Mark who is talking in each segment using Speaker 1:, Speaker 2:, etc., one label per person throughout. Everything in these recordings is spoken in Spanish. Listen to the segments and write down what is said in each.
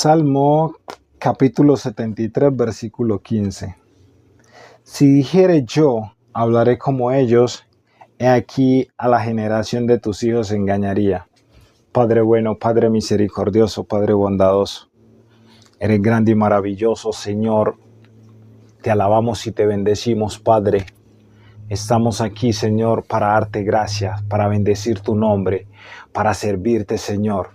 Speaker 1: Salmo capítulo 73, versículo 15. Si dijere yo, hablaré como ellos, he aquí a la generación de tus hijos engañaría. Padre bueno, Padre misericordioso, Padre bondadoso, eres grande y maravilloso, Señor. Te alabamos y te bendecimos, Padre. Estamos aquí, Señor, para darte gracias, para bendecir tu nombre, para servirte, Señor.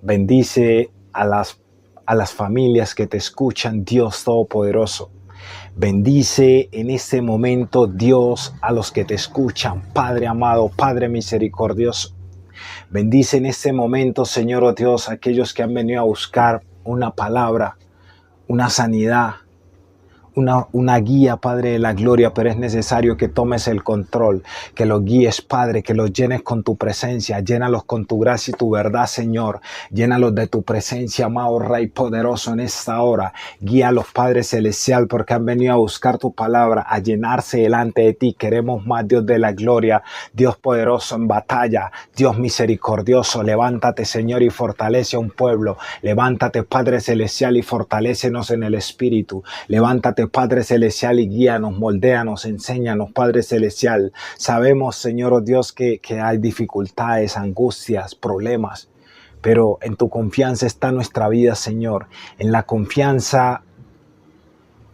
Speaker 1: Bendice a las familias que te escuchan, Dios Todopoderoso. Bendice en este momento, Dios, a los que te escuchan, Padre amado, Padre misericordioso. Bendice en este momento, Señor, oh Dios, a aquellos que han venido a buscar una palabra, una sanidad, una guía, Padre de la gloria, pero es necesario que tomes el control, que los guíes, Padre, que los llenes con tu presencia, llénalos con tu gracia y tu verdad, Señor. Llénalos de tu presencia, amado Rey poderoso, en esta hora. Guíalos, Padre celestial, porque han venido a buscar tu palabra, a llenarse delante de ti. Queremos más, Dios de la gloria, Dios poderoso en batalla, Dios misericordioso. Levántate, Señor, y fortalece a un pueblo. Levántate, Padre celestial, y fortalécenos en el espíritu. Levántate, Padre celestial, y guíanos, moldéanos, enséñanos, Padre celestial. Sabemos, Señor, oh Dios, que hay dificultades, angustias, problemas, pero en tu confianza está nuestra vida, Señor. En la confianza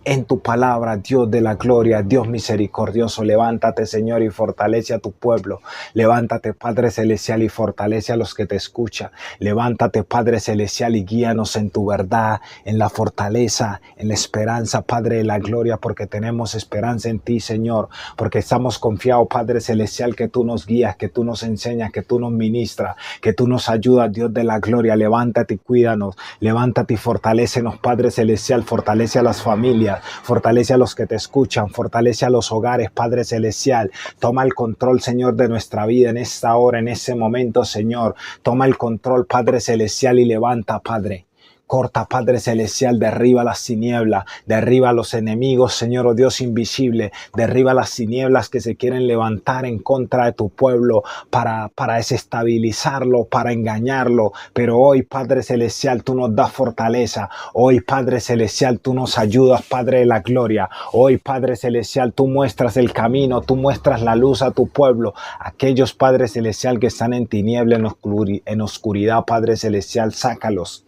Speaker 1: en tu palabra, Dios de la gloria, Dios misericordioso. Levántate, Señor, y fortalece a tu pueblo. Levántate, Padre celestial, y fortalece a los que te escuchan. Levántate, Padre celestial, y guíanos en tu verdad, en la fortaleza, en la esperanza, Padre de la gloria, porque tenemos esperanza en ti, Señor, porque estamos confiados, Padre celestial, que tú nos guías, que tú nos enseñas, que tú nos ministras, que tú nos ayudas, Dios de la gloria. Levántate y cuídanos. Levántate y fortalécenos, Padre celestial. Fortalece a las familias. Fortalece a los que te escuchan, fortalece a los hogares, Padre celestial. Toma el control, Señor, de nuestra vida en esta hora, en ese momento, Señor. Toma el control, Padre celestial, y levanta, Padre. Corta, Padre celestial, derriba las tinieblas, derriba a los enemigos, Señor, oh Dios invisible, derriba las tinieblas que se quieren levantar en contra de tu pueblo para desestabilizarlo, para engañarlo. Pero hoy, Padre celestial, tú nos das fortaleza. Hoy, Padre celestial, tú nos ayudas, Padre de la gloria. Hoy, Padre celestial, tú muestras el camino, tú muestras la luz a tu pueblo. Aquellos, Padre celestial, que están en tiniebla, en oscuridad, Padre celestial, sácalos.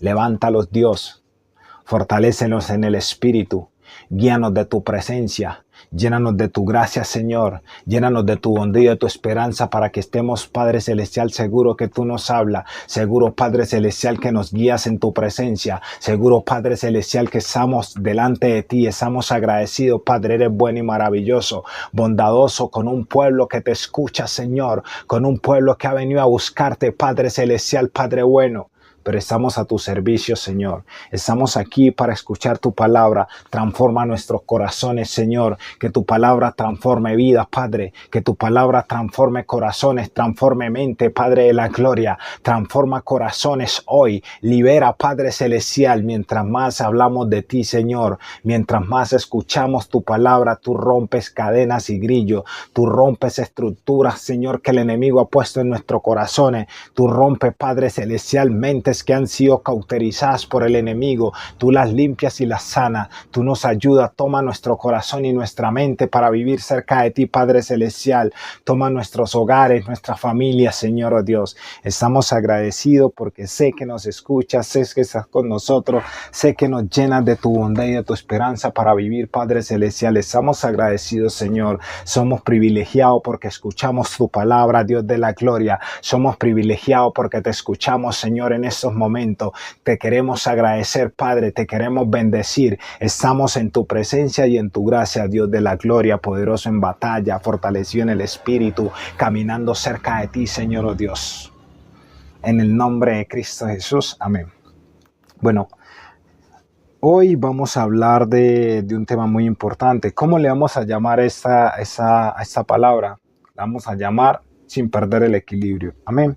Speaker 1: Levántalos, Dios, fortalécenos en el espíritu, guíanos de tu presencia, llénanos de tu gracia, Señor, llénanos de tu bondad y de tu esperanza para que estemos, Padre celestial, seguro que tú nos hablas, seguro, Padre celestial, que nos guías en tu presencia, seguro, Padre celestial, que estamos delante de ti, estamos agradecidos, Padre, eres bueno y maravilloso, bondadoso, con un pueblo que te escucha, Señor, con un pueblo que ha venido a buscarte, Padre celestial, Padre bueno. Pero estamos a tu servicio, Señor. Estamos aquí para escuchar tu palabra. Transforma nuestros corazones, Señor. Que tu palabra transforme vidas, Padre. Que tu palabra transforme corazones, transforme mente, Padre de la gloria. Transforma corazones hoy. Libera, Padre celestial. Mientras más hablamos de ti, Señor. Mientras más escuchamos tu palabra, tú rompes cadenas y grillos. Tú rompes estructuras, Señor, que el enemigo ha puesto en nuestros corazones. Tú rompes, Padre celestial, mentes que han sido cauterizadas por el enemigo, tú las limpias y las sanas, tú nos ayudas, toma nuestro corazón y nuestra mente para vivir cerca de ti, Padre celestial, toma nuestros hogares, nuestra familia, Señor, oh Dios, estamos agradecidos porque sé que nos escuchas, sé que estás con nosotros, sé que nos llenas de tu bondad y de tu esperanza para vivir, Padre celestial, estamos agradecidos, Señor, somos privilegiados porque escuchamos tu palabra, Dios de la gloria, somos privilegiados porque te escuchamos, Señor, en estos momentos. Te queremos agradecer, Padre, te queremos bendecir. Estamos en tu presencia y en tu gracia, Dios de la gloria, poderoso en batalla, fortalecido en el espíritu, caminando cerca de ti, Señor, oh Dios. En el nombre de Cristo Jesús, amén. Bueno, hoy vamos a hablar de un tema muy importante. ¿Cómo le vamos a llamar a esta palabra? La vamos a llamar sin perder el equilibrio. Amén.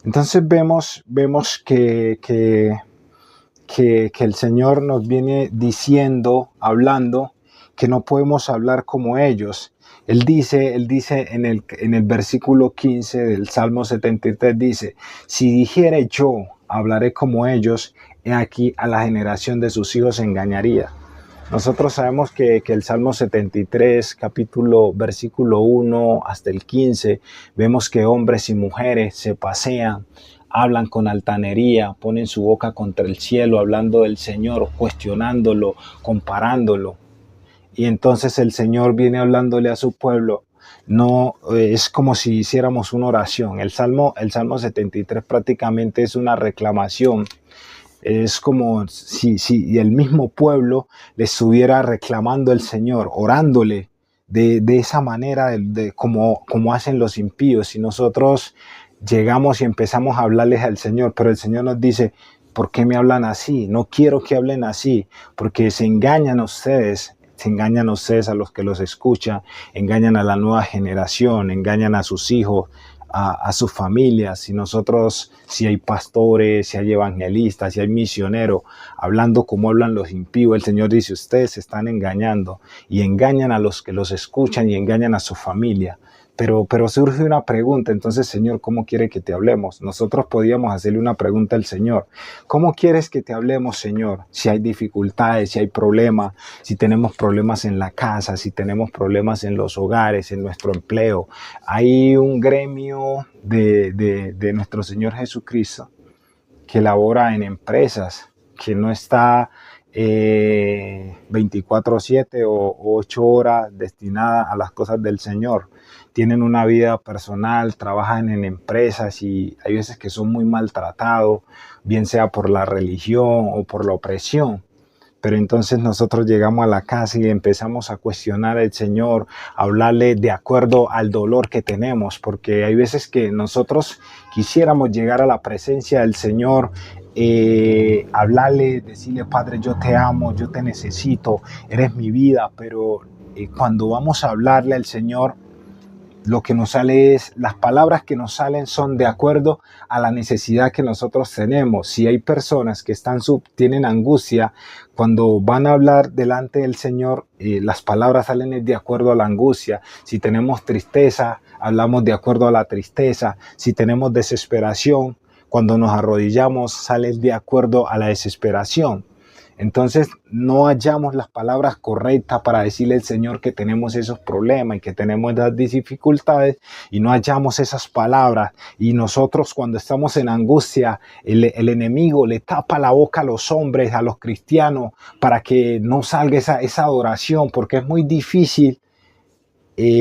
Speaker 1: Entonces vemos que el Señor nos viene diciendo, hablando, que no podemos hablar como ellos. Él dice en el versículo 15 del Salmo 73, dice, si dijere yo, hablaré como ellos, he aquí a la generación de sus hijos engañaría. Nosotros sabemos que el Salmo 73, versículo 1 hasta el 15, vemos que hombres y mujeres se pasean, hablan con altanería, ponen su boca contra el cielo, hablando del Señor, cuestionándolo, comparándolo. Y entonces el Señor viene hablándole a su pueblo. No, es como si hiciéramos una oración. El Salmo 73 prácticamente es una reclamación. Es como si el mismo pueblo le estuviera reclamando al Señor, orándole de esa manera, como hacen los impíos. Y nosotros llegamos y empezamos a hablarles al Señor, pero el Señor nos dice, ¿por qué me hablan así? No quiero que hablen así, porque se engañan ustedes a los que los escuchan, engañan a la nueva generación, engañan a sus hijos, a sus familias. Si hay pastores, si hay evangelistas, si hay misioneros, hablando como hablan los impíos, el Señor dice, ustedes se están engañando y engañan a los que los escuchan y engañan a su familia. Pero surge una pregunta, entonces, Señor, ¿cómo quiere que te hablemos? Nosotros podíamos hacerle una pregunta al Señor. ¿Cómo quieres que te hablemos, Señor? Si hay dificultades, si hay problemas, si tenemos problemas en la casa, si tenemos problemas en los hogares, en nuestro empleo. Hay un gremio de nuestro Señor Jesucristo que labora en empresas, que no está 24/7 o 8 horas destinada a las cosas del Señor. Tienen una vida personal, trabajan en empresas y hay veces que son muy maltratados, bien sea por la religión o por la opresión. Pero entonces nosotros llegamos a la casa y empezamos a cuestionar al Señor, a hablarle de acuerdo al dolor que tenemos, porque hay veces que nosotros quisiéramos llegar a la presencia del Señor, hablarle, decirle, Padre, yo te amo, yo te necesito, eres mi vida, pero cuando vamos a hablarle al Señor, lo que nos sale las palabras que nos salen son de acuerdo a la necesidad que nosotros tenemos. Si hay personas que tienen angustia, cuando van a hablar delante del Señor, las palabras salen de acuerdo a la angustia. Si tenemos tristeza, hablamos de acuerdo a la tristeza. Si tenemos desesperación, cuando nos arrodillamos, sale de acuerdo a la desesperación. Entonces no hallamos las palabras correctas para decirle al Señor que tenemos esos problemas y que tenemos esas dificultades, y no hallamos esas palabras. Y nosotros, cuando estamos en angustia, el enemigo le tapa la boca a los hombres, a los cristianos, para que no salga esa adoración, porque es muy difícil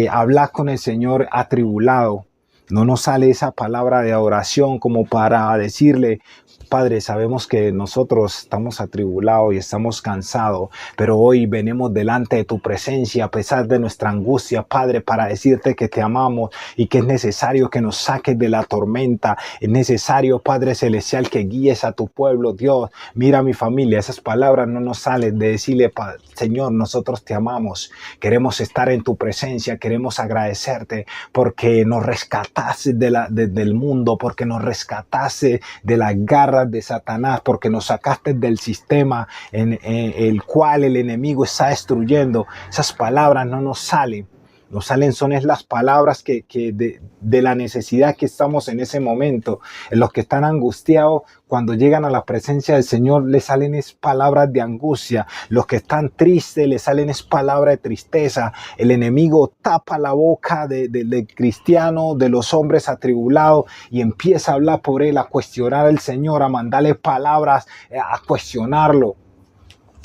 Speaker 1: hablar con el Señor atribulado. No nos sale esa palabra de adoración como para decirle, Padre, sabemos que nosotros estamos atribulados y estamos cansados, pero hoy venimos delante de tu presencia a pesar de nuestra angustia, Padre, para decirte que te amamos y que es necesario que nos saques de la tormenta. Es necesario, Padre Celestial, que guíes a tu pueblo. Dios, mira a mi familia. Esas palabras no nos salen de decirle, Señor, nosotros te amamos. Queremos estar en tu presencia, queremos agradecerte porque nos rescataste del mundo, porque nos rescataste de las garras de Satanás, porque nos sacaste del sistema en el cual el enemigo está destruyendo. Esas palabras no nos salen. Nos salen son las palabras de la necesidad que estamos en ese momento. En los que están angustiados, cuando llegan a la presencia del Señor, les salen palabras de angustia. Los que están tristes, les salen palabras de tristeza. El enemigo tapa la boca del cristiano, de los hombres atribulados, y empieza a hablar por él, a cuestionar al Señor, a mandarle palabras, a cuestionarlo.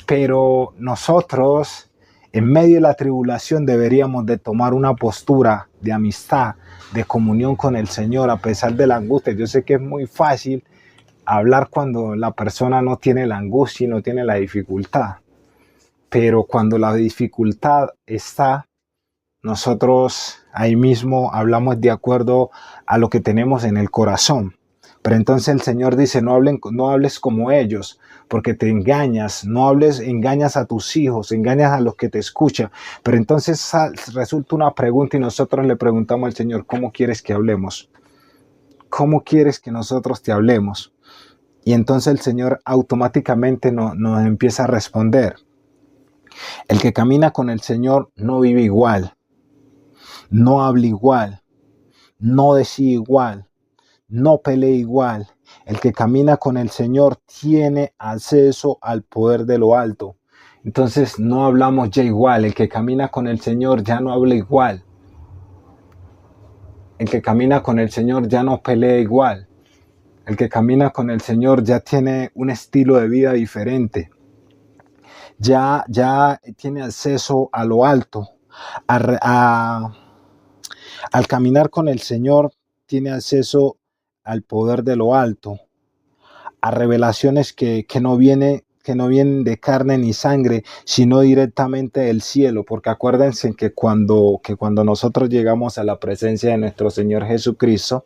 Speaker 1: Pero nosotros, en medio de la tribulación, deberíamos de tomar una postura de amistad, de comunión con el Señor, a pesar de la angustia. Yo sé que es muy fácil hablar cuando la persona no tiene la angustia y no tiene la dificultad. Pero cuando la dificultad está, nosotros ahí mismo hablamos de acuerdo a lo que tenemos en el corazón. Pero entonces el Señor dice, no hables como ellos, porque te engañas, engañas a tus hijos, engañas a los que te escuchan. Pero entonces resulta una pregunta y nosotros le preguntamos al Señor, ¿cómo quieres que hablemos? ¿Cómo quieres que nosotros te hablemos? Y entonces el Señor automáticamente nos empieza a responder. El que camina con el Señor no vive igual, no habla igual, no decide igual, no pelea igual. El que camina con el Señor tiene acceso al poder de lo alto. Entonces no hablamos ya igual. El que camina con el Señor ya no habla igual. El que camina con el Señor ya no pelea igual. El que camina con el Señor ya tiene un estilo de vida diferente. Ya tiene acceso a lo alto. Al caminar con el Señor tiene acceso al poder de lo alto, a revelaciones que no vienen de carne ni sangre, sino directamente del cielo, porque acuérdense que cuando nosotros llegamos a la presencia de nuestro Señor Jesucristo,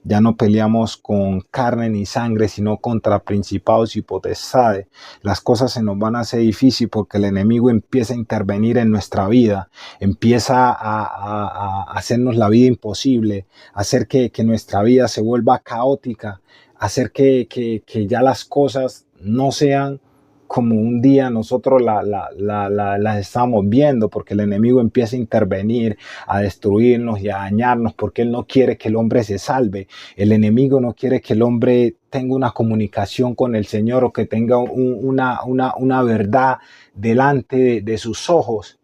Speaker 1: ya no peleamos con carne ni sangre, sino contra principados y potestades. Las cosas se nos van a hacer difíciles porque el enemigo empieza a intervenir en nuestra vida, empieza a hacernos la vida imposible, hacer que nuestra vida se vuelva caótica, hacer que ya las cosas no sean como un día nosotros las estamos viendo, porque el enemigo empieza a intervenir, a destruirnos y a dañarnos, porque él no quiere que el hombre se salve. El enemigo no quiere que el hombre tenga una comunicación con el Señor o que tenga una verdad delante de sus ojos,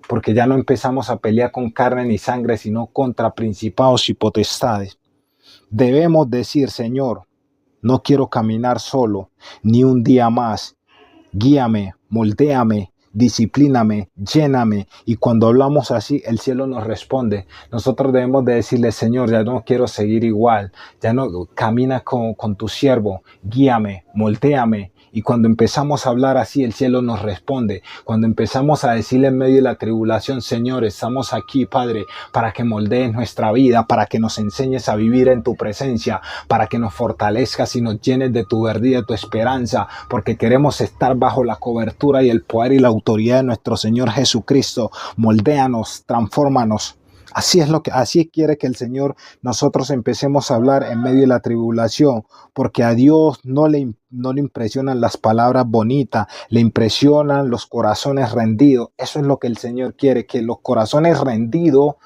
Speaker 1: porque ya no empezamos a pelear con carne ni sangre, sino contra principados y potestades. Debemos decir: Señor, no quiero caminar solo ni un día más. Guíame, moldéame, disciplíname, lléname. Y cuando hablamos así, el cielo nos responde. Nosotros debemos de decirle: Señor, ya no quiero seguir igual. Ya no, camina con tu siervo. Guíame, moldéame. Y cuando empezamos a hablar así, el cielo nos responde. Cuando empezamos a decirle en medio de la tribulación: Señor, estamos aquí, Padre, para que moldees nuestra vida, para que nos enseñes a vivir en tu presencia, para que nos fortalezcas y nos llenes de tu verdad y de tu esperanza, porque queremos estar bajo la cobertura y el poder y la autoridad de nuestro Señor Jesucristo. Moldéanos, transfórmanos. Así quiere que el Señor nosotros empecemos a hablar en medio de la tribulación, porque a Dios no le impresionan las palabras bonitas, le impresionan los corazones rendidos. Eso es lo que el Señor quiere, que los corazones rendidos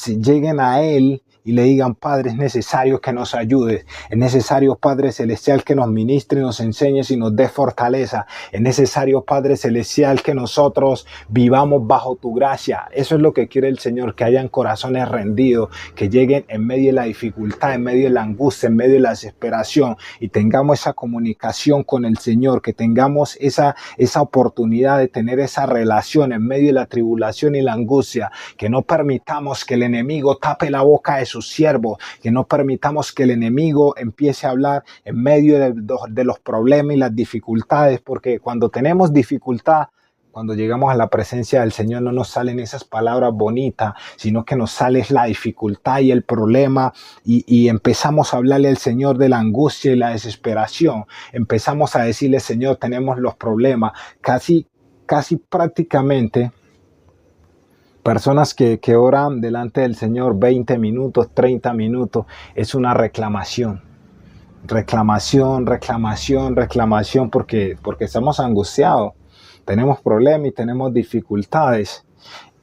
Speaker 1: lleguen a Él y le digan: Padre, es necesario que nos ayudes, es necesario, Padre Celestial, que nos ministre y nos enseñes y nos dé fortaleza, es necesario, Padre Celestial, que nosotros vivamos bajo tu gracia. Eso es lo que quiere el Señor, que hayan corazones rendidos, que lleguen en medio de la dificultad, en medio de la angustia, en medio de la desesperación, y tengamos esa comunicación con el Señor, que tengamos esa oportunidad de tener esa relación en medio de la tribulación y la angustia, que no permitamos que el enemigo tape la boca de sus siervos, que no permitamos que el enemigo empiece a hablar en medio de los problemas y las dificultades, porque cuando tenemos dificultad, cuando llegamos a la presencia del Señor, no nos salen esas palabras bonitas, sino que nos sale la dificultad y el problema, y empezamos a hablarle al Señor de la angustia y la desesperación. Empezamos a decirle: Señor, tenemos los problemas. Casi prácticamente personas que oran delante del Señor 20 minutos, 30 minutos, es una reclamación, porque estamos angustiados, tenemos problemas y tenemos dificultades.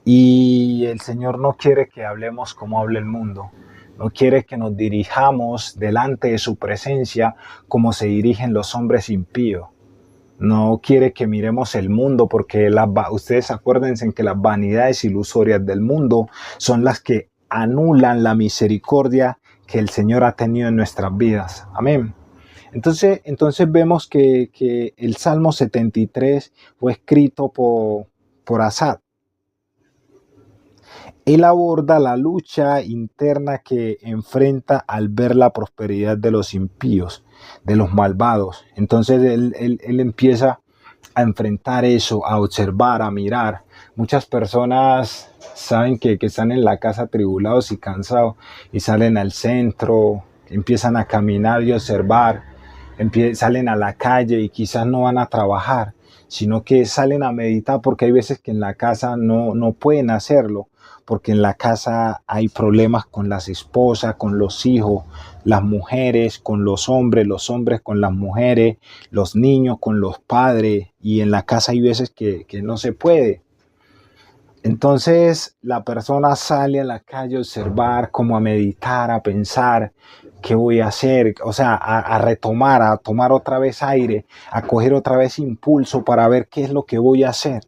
Speaker 1: Y el Señor no quiere que hablemos como habla el mundo. No quiere que nos dirijamos delante de su presencia como se dirigen los hombres impíos. No quiere que miremos el mundo, porque ustedes acuérdense que las vanidades ilusorias del mundo son las que anulan la misericordia que el Señor ha tenido en nuestras vidas. Amén. Entonces vemos que el Salmo 73 fue escrito por Asaf. Él aborda la lucha interna que enfrenta al ver la prosperidad de los impíos, de los malvados. Entonces él empieza a enfrentar eso, a observar, a mirar. Muchas personas saben que están en la casa atribulados y cansados, y salen al centro, empiezan a caminar y observar, salen a la calle y quizás no van a trabajar, sino que salen a meditar, porque hay veces que en la casa no pueden hacerlo, porque en la casa hay problemas con las esposas, con los hijos, las mujeres con los hombres con las mujeres, los niños con los padres, y en la casa hay veces que no se puede. Entonces la persona sale a la calle a observar, como a meditar, a pensar ¿qué voy a hacer? O sea, a retomar, a tomar otra vez aire, a coger otra vez impulso para ver qué es lo que voy a hacer.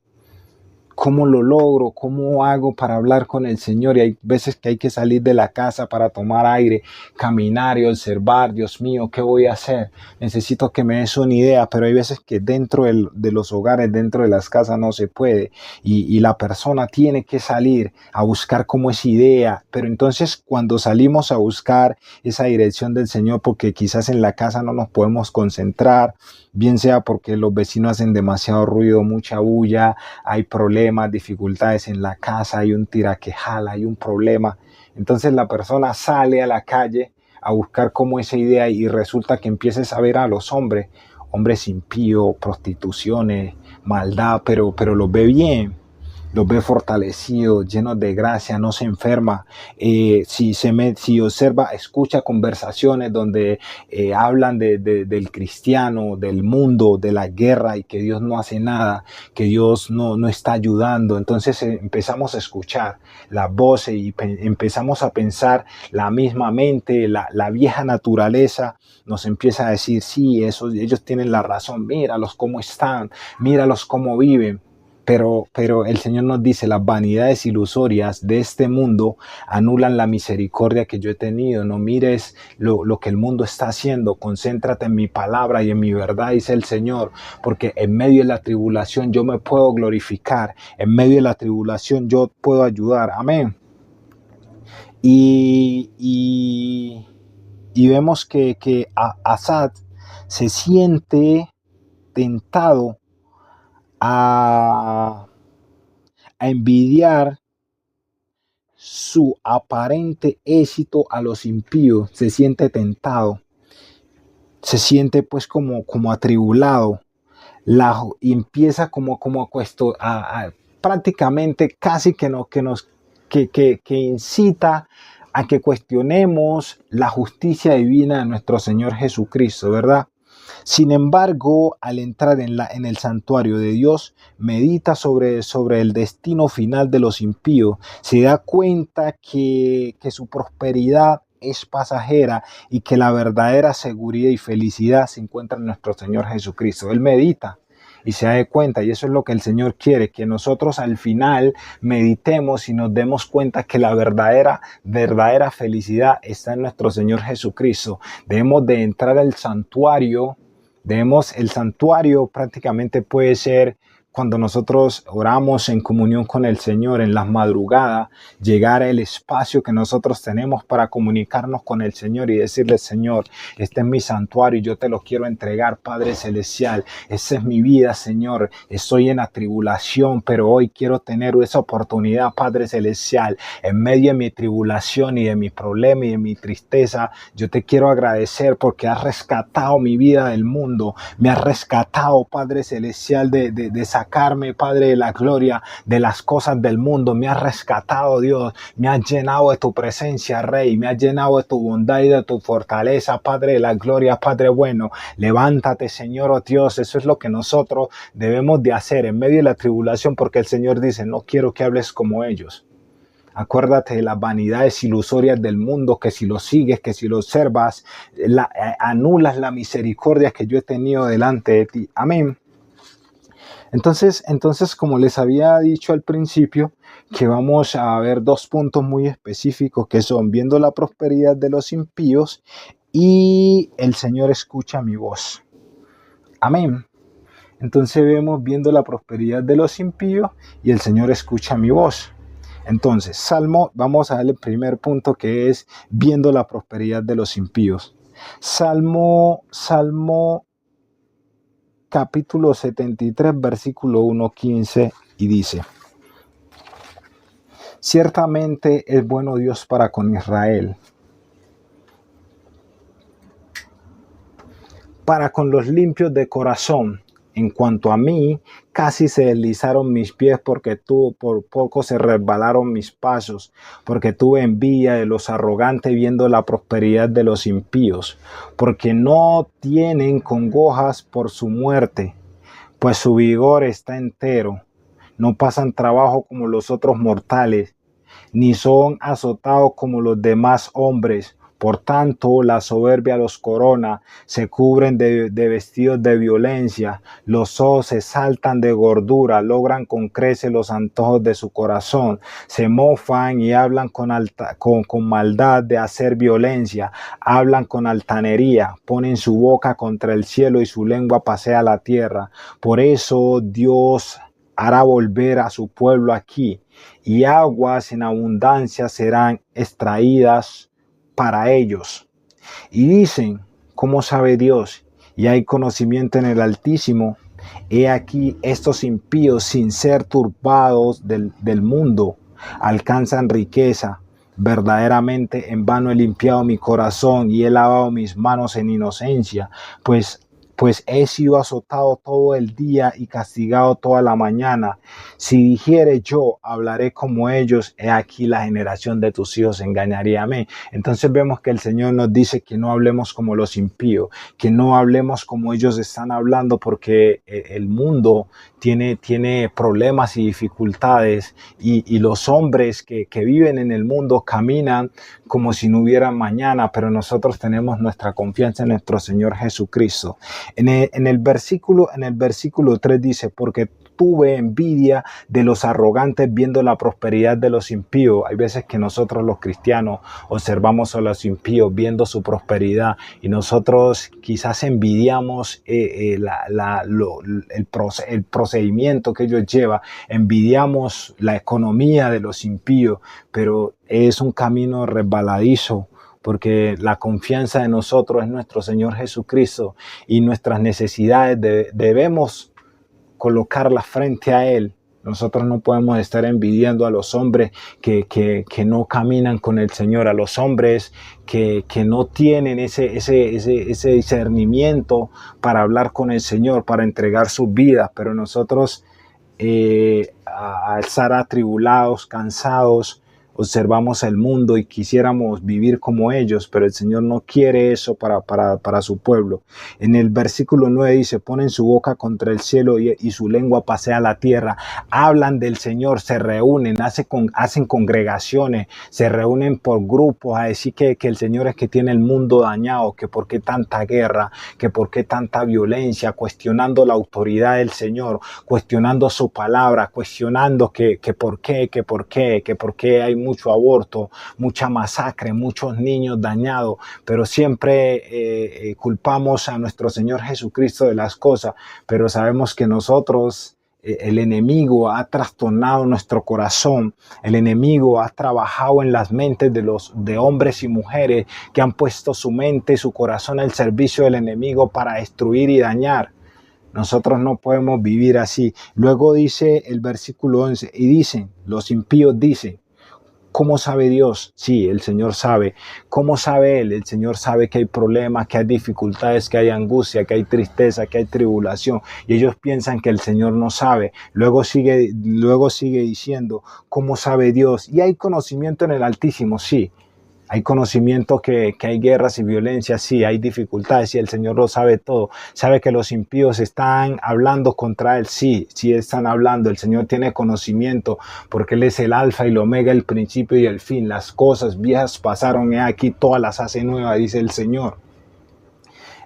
Speaker 1: ¿Cómo lo logro? ¿Cómo hago para hablar con el Señor? Y hay veces que hay que salir de la casa para tomar aire, caminar y observar, Dios mío, ¿qué voy a hacer? Necesito que me des una idea, pero hay veces que dentro de los hogares, dentro de las casas no se puede y la persona tiene que salir a buscar como esa idea, pero entonces cuando salimos a buscar esa dirección del Señor, porque quizás en la casa no nos podemos concentrar, bien sea porque los vecinos hacen demasiado ruido, mucha bulla, hay problemas, dificultades en la casa, hay un tiraquejala, hay un problema. Entonces la persona sale a la calle a buscar como esa idea y resulta que empieza a ver a los hombres impíos, prostituciones, maldad, pero los ve bien, los ve fortalecidos, llenos de gracia, no se enferma. Si observa, escucha conversaciones donde hablan del cristiano, del mundo, de la guerra y que Dios no hace nada, que Dios no está ayudando. Entonces empezamos a escuchar las voces y empezamos a pensar la misma mente, la vieja naturaleza nos empieza a decir, sí, ellos tienen la razón, míralos cómo están, míralos cómo viven. Pero el Señor nos dice, las vanidades ilusorias de este mundo anulan la misericordia que yo he tenido. No mires lo que el mundo está haciendo, concéntrate en mi palabra y en mi verdad, dice el Señor, porque en medio de la tribulación yo me puedo glorificar, en medio de la tribulación yo puedo ayudar. Amén. Y vemos que Asad se siente tentado a envidiar su aparente éxito a los impíos, se siente tentado, se siente pues como atribulado, empieza como prácticamente casi que incita a que cuestionemos la justicia divina de nuestro Señor Jesucristo, ¿verdad? Sin embargo, al entrar en el santuario de Dios, medita sobre el destino final de los impíos, se da cuenta que su prosperidad es pasajera y que la verdadera seguridad y felicidad se encuentra en nuestro Señor Jesucristo. Él medita y se da cuenta, y eso es lo que el Señor quiere, que nosotros al final meditemos y nos demos cuenta que la verdadera felicidad está en nuestro Señor Jesucristo. Debemos de entrar al santuario. El santuario prácticamente puede ser cuando nosotros oramos en comunión con el Señor en las madrugadas, llegar al espacio que nosotros tenemos para comunicarnos con el Señor y decirle, Señor, este es mi santuario y yo te lo quiero entregar, Padre Celestial. Esa es mi vida, Señor. Estoy en la tribulación, pero hoy quiero tener esa oportunidad, Padre Celestial. En medio de mi tribulación y de mi problema y de mi tristeza, yo te quiero agradecer porque has rescatado mi vida del mundo. Me has rescatado, Padre Celestial, de sacarme, Padre de la gloria, de las cosas del mundo. Me has rescatado, Dios. Me has llenado de tu presencia, Rey. Me has llenado de tu bondad y de tu fortaleza, Padre de la gloria, Padre bueno. Levántate, Señor, oh Dios. Eso es lo que nosotros debemos de hacer en medio de la tribulación, porque el Señor dice, no quiero que hables como ellos. Acuérdate de las vanidades ilusorias del mundo, que si lo sigues, que si lo observas, anulas la misericordia que yo he tenido delante de ti. Amén. Entonces, como les había dicho al principio, que vamos a ver dos puntos muy específicos que son viendo la prosperidad de los impíos y el Señor escucha mi voz. Amén. Entonces vemos viendo la prosperidad de los impíos y el Señor escucha mi voz. Entonces, vamos a ver el primer punto que es viendo la prosperidad de los impíos. Salmo capítulo 73, versículo 1:15 y dice, ciertamente es bueno Dios para con Israel, para con los limpios de corazón. En cuanto a mí, casi se deslizaron mis pies porque por poco se resbalaron mis pasos, porque tuve envidia de los arrogantes viendo la prosperidad de los impíos, porque no tienen congojas por su muerte, pues su vigor está entero. No pasan trabajo como los otros mortales, ni son azotados como los demás hombres, Por tanto, la soberbia los corona, se cubren de vestidos de violencia, los ojos se saltan de gordura, logran con creces los antojos de su corazón, se mofan y hablan con maldad de hacer violencia, hablan con altanería, ponen su boca contra el cielo y su lengua pasea la tierra. Por eso Dios hará volver a su pueblo aquí, y aguas en abundancia serán extraídas para ellos. Y dicen, ¿cómo sabe Dios? Y hay conocimiento en el Altísimo. He aquí estos impíos, sin ser turbados del mundo, alcanzan riqueza. Verdaderamente en vano he limpiado mi corazón y he lavado mis manos en inocencia, pues he sido azotado todo el día y castigado toda la mañana. Si dijere yo, hablaré como ellos, he aquí la generación de tus hijos engañaría a mí. Entonces vemos que el Señor nos dice que no hablemos como los impíos, que no hablemos como ellos están hablando, porque el mundo tiene problemas y dificultades, y los hombres que viven en el mundo caminan como si no hubiera mañana, pero nosotros tenemos nuestra confianza en nuestro Señor Jesucristo. En el versículo 3 dice, porque tuve envidia de los arrogantes viendo la prosperidad de los impíos. Hay veces que nosotros los cristianos observamos a los impíos viendo su prosperidad, y nosotros quizás envidiamos el procedimiento que ellos llevan, envidiamos la economía de los impíos, pero es un camino resbaladizo, porque la confianza de nosotros es nuestro Señor Jesucristo, y nuestras necesidades debemos colocarlas frente a Él. Nosotros no podemos estar envidiando a los hombres que no caminan con el Señor, a los hombres que no tienen ese discernimiento para hablar con el Señor, para entregar sus vidas. Pero nosotros, al estar atribulados, cansados, observamos el mundo y quisiéramos vivir como ellos, pero el Señor no quiere eso para su pueblo. En el versículo 9 dice, ponen su boca contra el cielo y su lengua pasea la tierra. Hablan del Señor, se reúnen, hacen congregaciones, se reúnen por grupos a decir que el Señor es que tiene el mundo dañado, que por qué tanta guerra, que por qué tanta violencia, cuestionando la autoridad del Señor, cuestionando su palabra, cuestionando que por qué hay mucho aborto, mucha masacre, muchos niños dañados, pero siempre culpamos a nuestro Señor Jesucristo de las cosas, pero sabemos que nosotros, el enemigo ha trastornado nuestro corazón, el enemigo ha trabajado en las mentes de hombres y mujeres que han puesto su mente y su corazón al servicio del enemigo para destruir y dañar. Nosotros no podemos vivir así. Luego dice el versículo 11, y dicen, los impíos dicen, ¿cómo sabe Dios? Sí, el Señor sabe. ¿Cómo sabe Él? El Señor sabe que hay problemas, que hay dificultades, que hay angustia, que hay tristeza, que hay tribulación. Y ellos piensan que el Señor no sabe. Luego sigue diciendo, ¿cómo sabe Dios? Y hay conocimiento en el Altísimo, sí. Hay conocimiento que hay guerras y violencias, sí, hay dificultades, y el Señor lo sabe todo. Sabe que los impíos están hablando contra Él, sí están hablando. El Señor tiene conocimiento, porque Él es el alfa y el omega, el principio y el fin. Las cosas viejas pasaron, y aquí todas las hace nuevas, dice el Señor.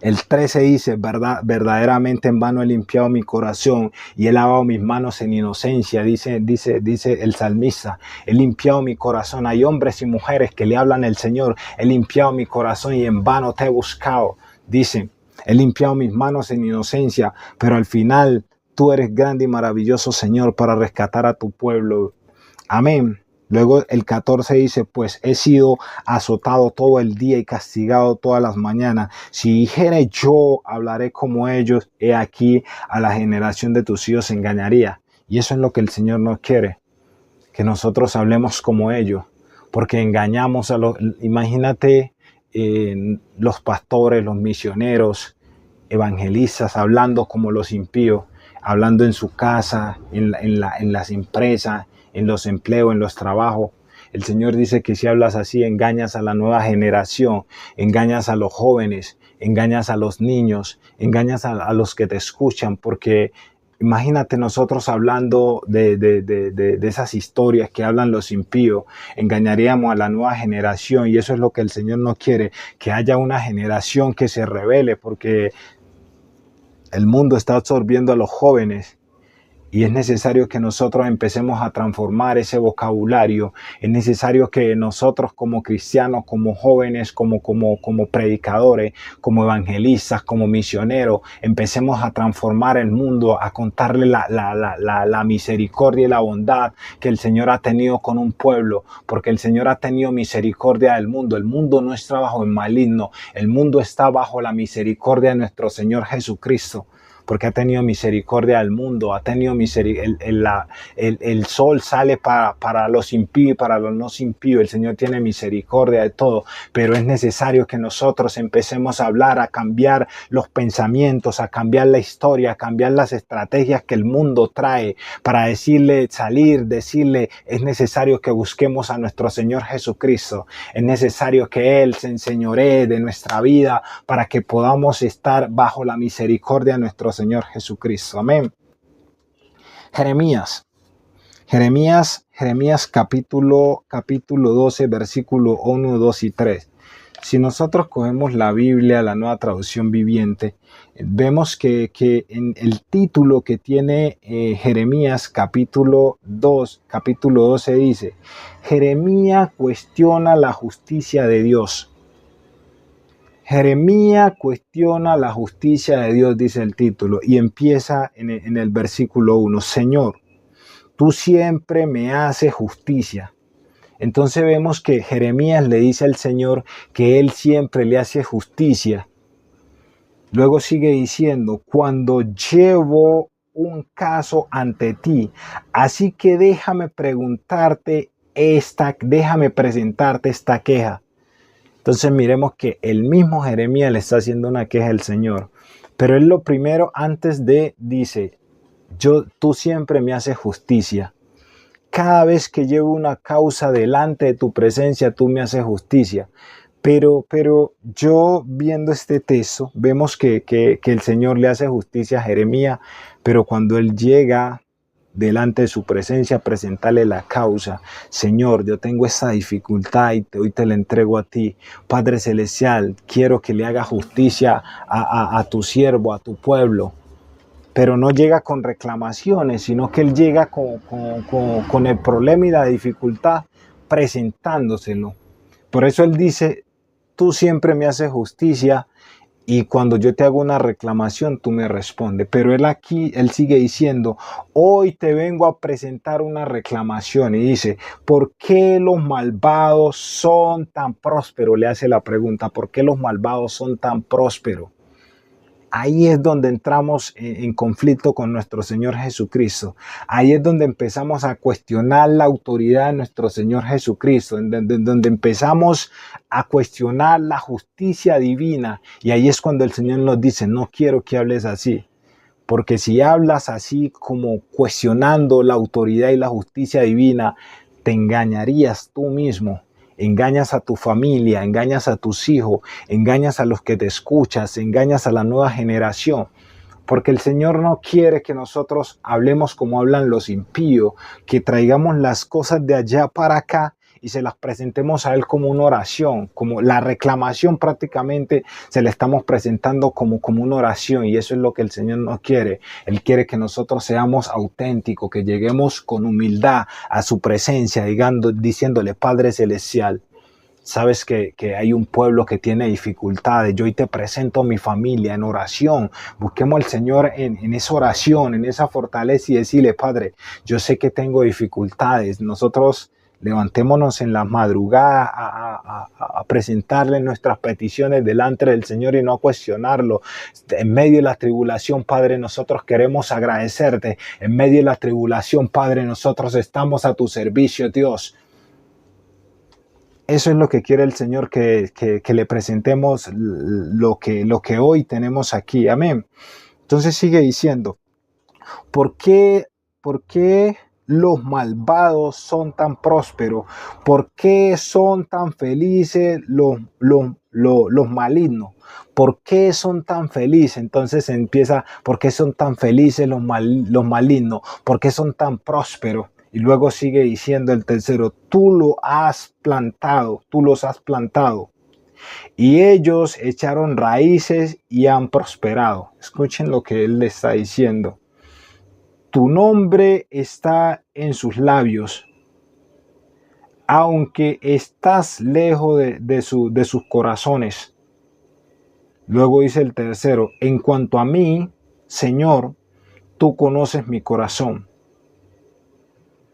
Speaker 1: El 13 dice, verdaderamente en vano he limpiado mi corazón y he lavado mis manos en inocencia, dice el salmista. He limpiado mi corazón. Hay hombres y mujeres que le hablan al Señor, he limpiado mi corazón y en vano te he buscado. Dice, he limpiado mis manos en inocencia, pero al final tú eres grande y maravilloso, Señor, para rescatar a tu pueblo. Amén. Luego el 14 dice, pues he sido azotado todo el día y castigado todas las mañanas. Si dijere yo, hablaré como ellos, he aquí a la generación de tus hijos engañaría. Y eso es lo que el Señor nos quiere, que nosotros hablemos como ellos, porque engañamos a los... Imagínate los pastores, los misioneros, evangelistas, hablando como los impíos, hablando en su casa, en las empresas, en los empleos, en los trabajos. El Señor dice que si hablas así, engañas a la nueva generación, engañas a los jóvenes, engañas a los niños, engañas a los que te escuchan, porque Imagínate nosotros hablando de esas historias que hablan los impíos, engañaríamos a la nueva generación y eso es lo que el Señor no quiere, que haya una generación que se rebele porque el mundo está absorbiendo a los jóvenes. Y es necesario que nosotros empecemos a transformar ese vocabulario. Es necesario que nosotros como cristianos, como jóvenes, como predicadores, como evangelistas, como misioneros, empecemos a transformar el mundo, a contarle la misericordia y la bondad que el Señor ha tenido con un pueblo, porque el Señor ha tenido misericordia del mundo. El mundo no está bajo el maligno, el mundo está bajo la misericordia de nuestro Señor Jesucristo, porque ha tenido misericordia del mundo, ha tenido misericordia. El sol sale para los impíos y para los no impíos. El Señor tiene misericordia de todo, pero es necesario que nosotros empecemos a hablar, a cambiar los pensamientos, a cambiar la historia, a cambiar las estrategias que el mundo trae para decirle, es necesario que busquemos a nuestro Señor Jesucristo. Es necesario que Él se enseñoree de nuestra vida para que podamos estar bajo la misericordia de nuestro Señor Jesucristo. Amén. Jeremías capítulo 12, versículo 1, 2 y 3. Si nosotros cogemos la Biblia, la Nueva Traducción Viviente, vemos que en el título que tiene Jeremías capítulo 12 dice, Jeremías cuestiona la justicia de Dios. Jeremías cuestiona la justicia de Dios, dice el título, y empieza en el versículo 1. Señor, tú siempre me haces justicia. Entonces vemos que Jeremías le dice al Señor que Él siempre le hace justicia. Luego sigue diciendo, cuando llevo un caso ante ti, así que déjame presentarte esta queja. Entonces miremos que el mismo Jeremías le está haciendo una queja al Señor. Pero él lo primero antes dice, tú siempre me haces justicia. Cada vez que llevo una causa delante de tu presencia, tú me haces justicia. Pero yo viendo este texto, vemos que el Señor le hace justicia a Jeremías, pero cuando él llega delante de su presencia, presentarle la causa. Señor, yo tengo esa dificultad y hoy te la entrego a ti. Padre Celestial, quiero que le haga justicia a tu siervo, a tu pueblo. Pero no llega con reclamaciones, sino que él llega con el problema y la dificultad presentándoselo. Por eso él dice, tú siempre me haces justicia y cuando yo te hago una reclamación, tú me respondes. Pero él sigue diciendo, hoy te vengo a presentar una reclamación. Y dice, ¿por qué los malvados son tan prósperos? Le hace la pregunta, ¿por qué los malvados son tan prósperos? Ahí es donde entramos en conflicto con nuestro Señor Jesucristo. Ahí es donde empezamos a cuestionar la autoridad de nuestro Señor Jesucristo, donde empezamos a cuestionar la justicia divina. Y ahí es cuando el Señor nos dice, no quiero que hables así. Porque si hablas así como cuestionando la autoridad y la justicia divina, te engañarías tú mismo. Engañas a tu familia, engañas a tus hijos, engañas a los que te escuchas, engañas a la nueva generación. Porque el Señor no quiere que nosotros hablemos como hablan los impíos, que traigamos las cosas de allá para acá y se las presentemos a Él como una oración, como la reclamación prácticamente se la estamos presentando como una oración, y eso es lo que el Señor no quiere. Él quiere que nosotros seamos auténticos, que lleguemos con humildad a su presencia, diciéndole, Padre Celestial, sabes que hay un pueblo que tiene dificultades. Yo hoy te presento a mi familia en oración. Busquemos al Señor en esa oración, en esa fortaleza y decirle, Padre, yo sé que tengo dificultades. Nosotros levantémonos en la madrugada a presentarle nuestras peticiones delante del Señor y no a cuestionarlo. En medio de la tribulación, Padre, nosotros queremos agradecerte. En medio de la tribulación, Padre, nosotros estamos a tu servicio, Dios. Eso es lo que quiere el Señor, que le presentemos lo que hoy tenemos aquí. Amén. Entonces sigue diciendo, ¿por qué los malvados son tan prósperos? ¿Por qué son tan felices los los malignos. ¿Por qué son tan felices? Entonces empieza, ¿por qué son tan felices los malignos? ¿Por qué son tan prósperos? Y luego sigue diciendo el tercero, tú los has plantado. Y ellos echaron raíces y han prosperado. Escuchen lo que él le está diciendo. Tu nombre está en sus labios, aunque estás lejos de sus corazones. Luego dice el tercero, en cuanto a mí, Señor, tú conoces mi corazón.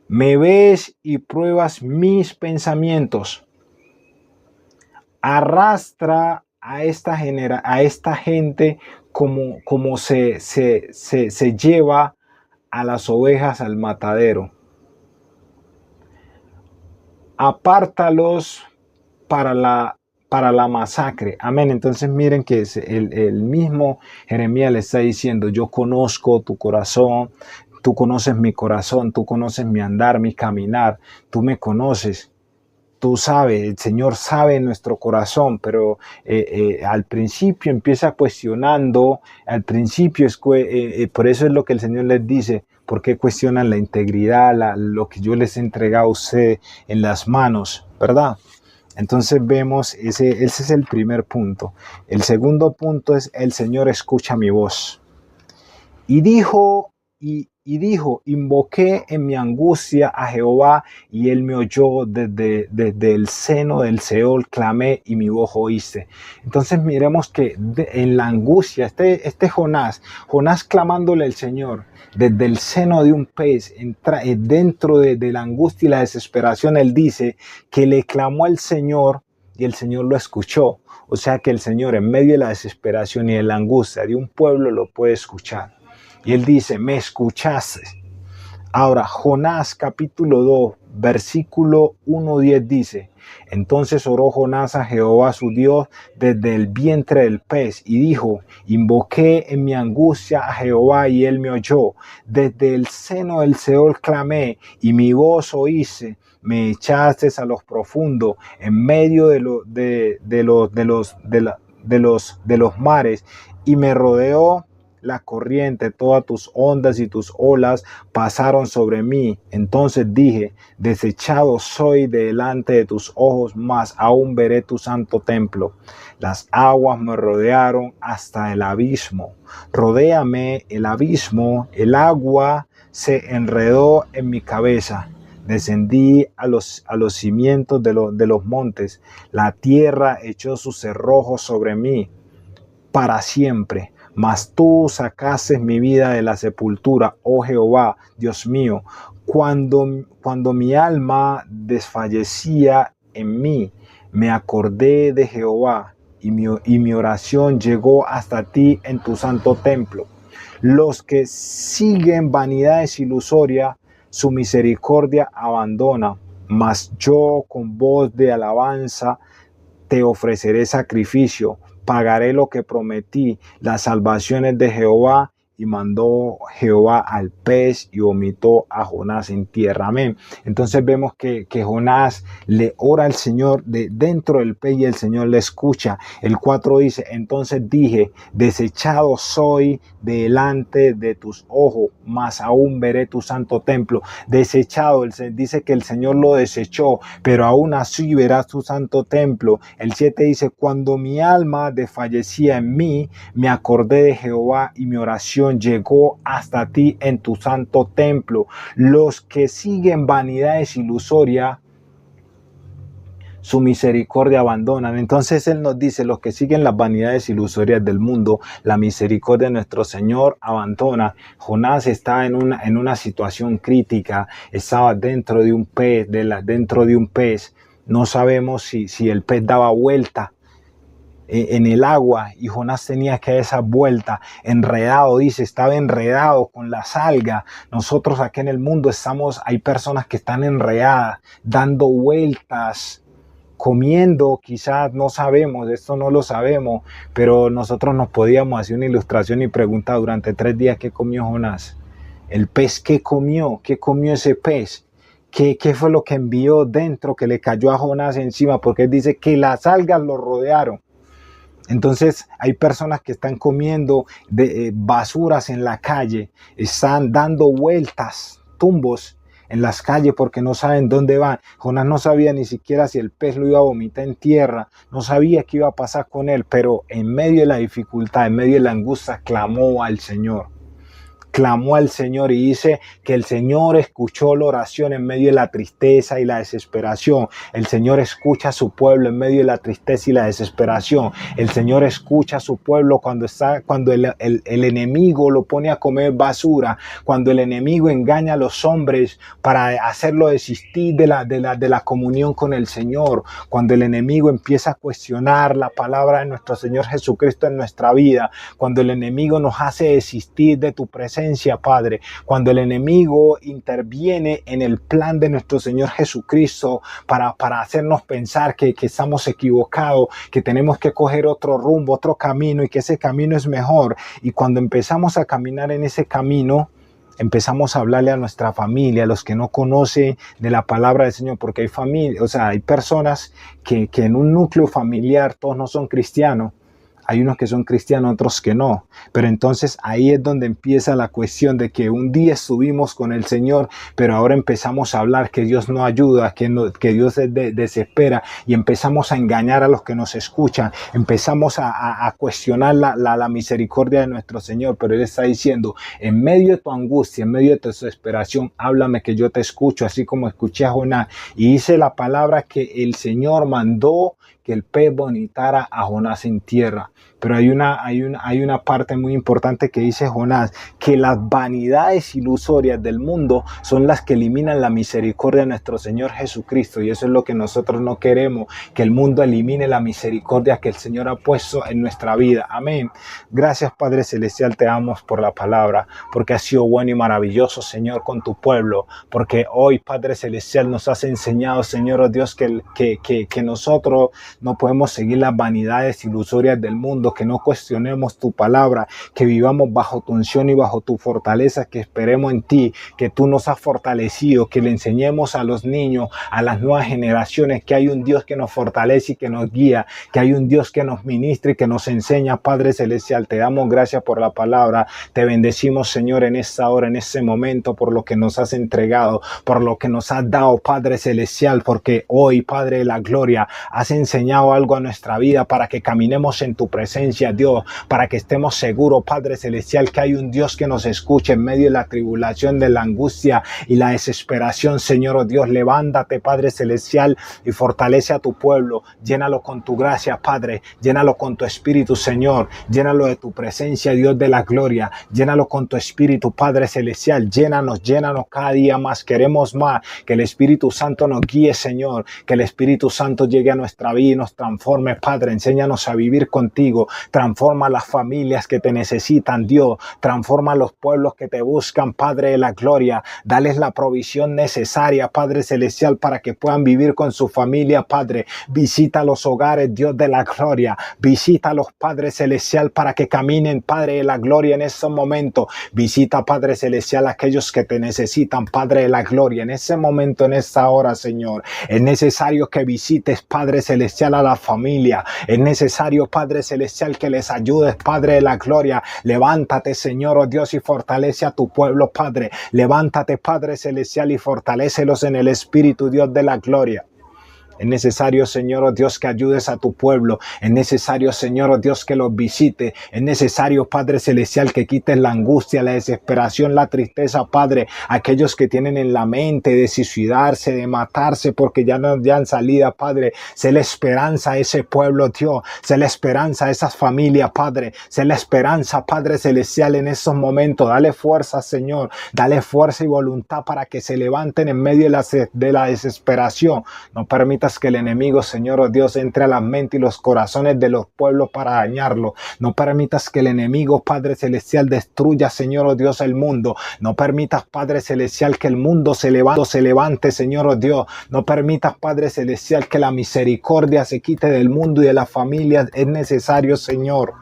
Speaker 1: Me ves y pruebas mis pensamientos. Arrastra a esta gente como se lleva a las ovejas al matadero. Apártalos para la masacre. Amén. Entonces miren que el mismo Jeremías le está diciendo, yo conozco tu corazón, tú conoces mi corazón, tú conoces mi andar, mi caminar, tú me conoces. Tú sabes, el Señor sabe nuestro corazón, pero al principio empieza cuestionando, al principio por eso es lo que el Señor les dice, ¿por qué cuestionan la integridad, lo que yo les he entregado a usted en las manos, verdad? Entonces vemos, ese es el primer punto. El segundo punto es, el Señor escucha mi voz. Y dijo, invoqué en mi angustia a Jehová y él me oyó desde el seno del Seol, clamé y mi voz oíste. Entonces miremos que en la angustia, Jonás clamándole al Señor desde el seno de un pez, dentro de la angustia y la desesperación, él dice que le clamó al Señor y el Señor lo escuchó. O sea que el Señor en medio de la desesperación y de la angustia de un pueblo lo puede escuchar. Y él dice, me escuchaste. Ahora, Jonás capítulo 2, versículo 1-10 dice, entonces oró Jonás a Jehová su Dios desde el vientre del pez y dijo, invoqué en mi angustia a Jehová y él me oyó. Desde el seno del Seol clamé y mi voz oíste. Me echaste a los profundos en medio de los mares y me rodeó la corriente, todas tus ondas y tus olas pasaron sobre mí. Entonces dije, desechado soy delante de tus ojos, mas aún veré tu santo templo. Las aguas me rodearon hasta el abismo. Rodéame el abismo, el agua se enredó en mi cabeza. Descendí a los cimientos de los montes. La tierra echó sus cerrojos sobre mí para siempre. Mas tú sacaste mi vida de la sepultura, oh Jehová, Dios mío, cuando mi alma desfallecía en mí, me acordé de Jehová y mi oración llegó hasta ti en tu santo templo. Los que siguen vanidades ilusorias, su misericordia abandona, mas yo con voz de alabanza te ofreceré sacrificio. Pagaré lo que prometí, las salvaciones de Jehová. Y mandó Jehová al pez y vomitó a Jonás en tierra. Amén. Entonces vemos que Jonás le ora al Señor de dentro del pez y el Señor le escucha. El 4 dice, entonces dije, desechado soy delante de tus ojos, mas aún veré tu santo templo. Desechado, dice que el Señor lo desechó, pero aún así verás tu santo templo. El 7 dice, cuando mi alma desfallecía en mí, me acordé de Jehová y mi oración llegó hasta ti en tu santo templo. Los que siguen vanidades ilusorias, su misericordia abandonan. Entonces él nos dice, los que siguen las vanidades ilusorias del mundo, la misericordia de nuestro Señor abandona. Jonás está en una situación crítica, estaba dentro de un pez, no sabemos si el pez daba vuelta en el agua y Jonás tenía que dar esa vuelta, enredado, dice, estaba enredado con las algas. Nosotros aquí en el mundo hay personas que están enredadas, dando vueltas, comiendo, quizás no sabemos, esto no lo sabemos, pero nosotros nos podíamos hacer una ilustración y preguntar durante 3 días qué comió Jonás. El pez, ¿qué comió? ¿Qué comió ese pez? ¿Qué fue lo que envió dentro que le cayó a Jonás encima? Porque él dice que las algas lo rodearon. Entonces hay personas que están comiendo basuras en la calle, están dando vueltas, tumbos en las calles porque no saben dónde van. Jonás no sabía ni siquiera si el pez lo iba a vomitar en tierra, no sabía qué iba a pasar con él, pero en medio de la dificultad, en medio de la angustia, clamó al Señor. Clamó al Señor y dice que el Señor escuchó la oración en medio de la tristeza y la desesperación. El Señor escucha a su pueblo en medio de la tristeza y la desesperación. El Señor escucha a su pueblo cuando el enemigo lo pone a comer basura, cuando el enemigo engaña a los hombres para hacerlo desistir de la comunión con el Señor, cuando el enemigo empieza a cuestionar la palabra de nuestro Señor Jesucristo en nuestra vida, cuando el enemigo nos hace desistir de tu presencia, Padre, cuando el enemigo interviene en el plan de nuestro Señor Jesucristo para hacernos pensar que estamos equivocados, que tenemos que coger otro rumbo, otro camino y que ese camino es mejor. Y cuando empezamos a caminar en ese camino, empezamos a hablarle a nuestra familia, a los que no conocen de la palabra del Señor, porque hay familia, o sea, hay personas que en un núcleo familiar todos no son cristianos. Hay unos que son cristianos, otros que no. Pero entonces ahí es donde empieza la cuestión de que un día estuvimos con el Señor, pero ahora empezamos a hablar que Dios no ayuda, que Dios desespera, y empezamos a engañar a los que nos escuchan. Empezamos a cuestionar la misericordia de nuestro Señor. Pero Él está diciendo, en medio de tu angustia, en medio de tu desesperación, háblame que yo te escucho, así como escuché a Jonás. Y dice la palabra que el Señor mandó que el pez vomitara a Jonás en tierra. Pero hay una parte muy importante que dice Jonás, que las vanidades ilusorias del mundo son las que eliminan la misericordia de nuestro Señor Jesucristo. Y eso es lo que nosotros no queremos, que el mundo elimine la misericordia que el Señor ha puesto en nuestra vida. Amén. Gracias, Padre Celestial, te damos por la palabra, porque has sido bueno y maravilloso, Señor, con tu pueblo. Porque hoy, Padre Celestial, nos has enseñado, Señor, oh Dios, que nosotros no podemos seguir las vanidades ilusorias del mundo, que no cuestionemos tu palabra, que vivamos bajo tu unción y bajo tu fortaleza, que esperemos en ti, que tú nos has fortalecido, que le enseñemos a los niños, a las nuevas generaciones, que hay un Dios que nos fortalece y que nos guía, que hay un Dios que nos ministra y que nos enseña. Padre Celestial, te damos gracias por la palabra, te bendecimos, Señor, en esta hora, en este momento, por lo que nos has entregado, por lo que nos has dado, Padre Celestial, porque hoy, Padre de la gloria, has enseñado algo a nuestra vida para que caminemos en tu presencia, Dios, para que estemos seguros, Padre Celestial, que hay un Dios que nos escuche en medio de la tribulación, de la angustia y la desesperación. Señor, oh Dios, levántate, Padre Celestial, y fortalece a tu pueblo. Llénalo con tu gracia, Padre, llénalo con tu espíritu, Señor, llénalo de tu presencia, Dios de la gloria, llénalo con tu espíritu, Padre Celestial, llénanos cada día más. Queremos más, que el Espíritu Santo nos guíe, Señor, que el Espíritu Santo llegue a nuestra vida y nos transforme, Padre. Enséñanos a vivir contigo, transforma las familias que te necesitan, Dios, transforma los pueblos que te buscan, Padre de la gloria, dales la provisión necesaria, Padre Celestial, para que puedan vivir con su familia, Padre. Visita los hogares, Dios de la gloria, visita los, Padre Celestial, para que caminen, Padre de la gloria, en estos momentos. Visita, Padre Celestial, a aquellos que te necesitan, Padre de la gloria, en ese momento, en esta hora, Señor. Es necesario que visites, Padre Celestial, a la familia. Es necesario, Padre Celestial, que les ayudes, Padre de la gloria. Levántate, Señor, oh Dios, y fortalece a tu pueblo, Padre. Levántate, Padre Celestial, y fortalécelos en el Espíritu, Dios de la gloria. Es necesario, Señor, oh Dios, que ayudes a tu pueblo. Es necesario, Señor, oh Dios, que los visite. Es necesario, Padre Celestial, que quites la angustia, la desesperación, la tristeza, Padre. Aquellos que tienen en la mente de suicidarse, de matarse, porque ya no han salida, Padre. Sé la esperanza a ese pueblo, Dios. Sé la esperanza a esas familias, Padre. Sé la esperanza, Padre Celestial, en esos momentos. Dale fuerza, Señor. Dale fuerza y voluntad para que se levanten en medio de la desesperación. No permitas que el enemigo, Señor, oh Dios, entre a la mente y los corazones de los pueblos para dañarlo. No permitas que el enemigo, Padre Celestial, destruya, Señor, oh Dios, el mundo. No permitas, Padre Celestial, que el mundo se levante, Señor, oh Dios. No permitas, Padre Celestial, que la misericordia se quite del mundo y de las familias. Es necesario, Señor,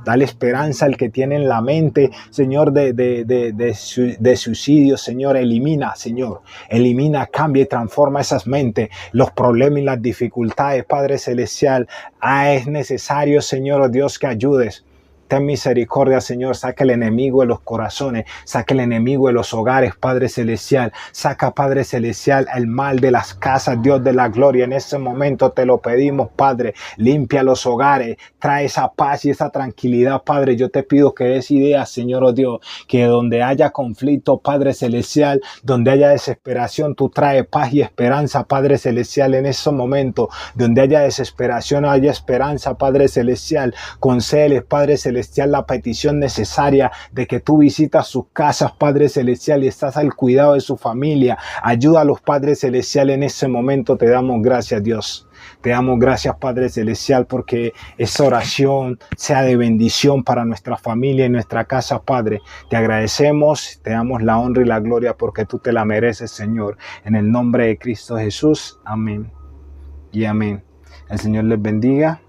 Speaker 1: Dale esperanza al que tiene en la mente, Señor, de suicidio, Señor. Elimina, cambia y transforma esas mentes, los problemas y las dificultades, Padre Celestial. Es necesario, Señor, oh Dios, que ayudes. Ten misericordia, Señor. Saca el enemigo de los corazones. Saca el enemigo de los hogares, Padre Celestial. Saca, Padre Celestial, el mal de las casas, Dios de la gloria. En este momento te lo pedimos, Padre. Limpia los hogares. Trae esa paz y esa tranquilidad, Padre. Yo te pido que des ideas, Señor, oh Dios, que donde haya conflicto, Padre Celestial, donde haya desesperación, tú traes paz y esperanza, Padre Celestial, en este momento. Donde haya desesperación, haya esperanza, Padre Celestial. Concédeles, Padre Celestial, la petición necesaria de que tú visitas sus casas, Padre Celestial, y estás al cuidado de su familia. Ayúdalos, Padre Celestial, en ese momento. Te damos gracias, Dios. Te damos gracias, Padre Celestial, porque esa oración sea de bendición para nuestra familia y nuestra casa, Padre. Te agradecemos, te damos la honra y la gloria porque tú te la mereces, Señor. En el nombre de Cristo Jesús. Amén y amén. El Señor les bendiga.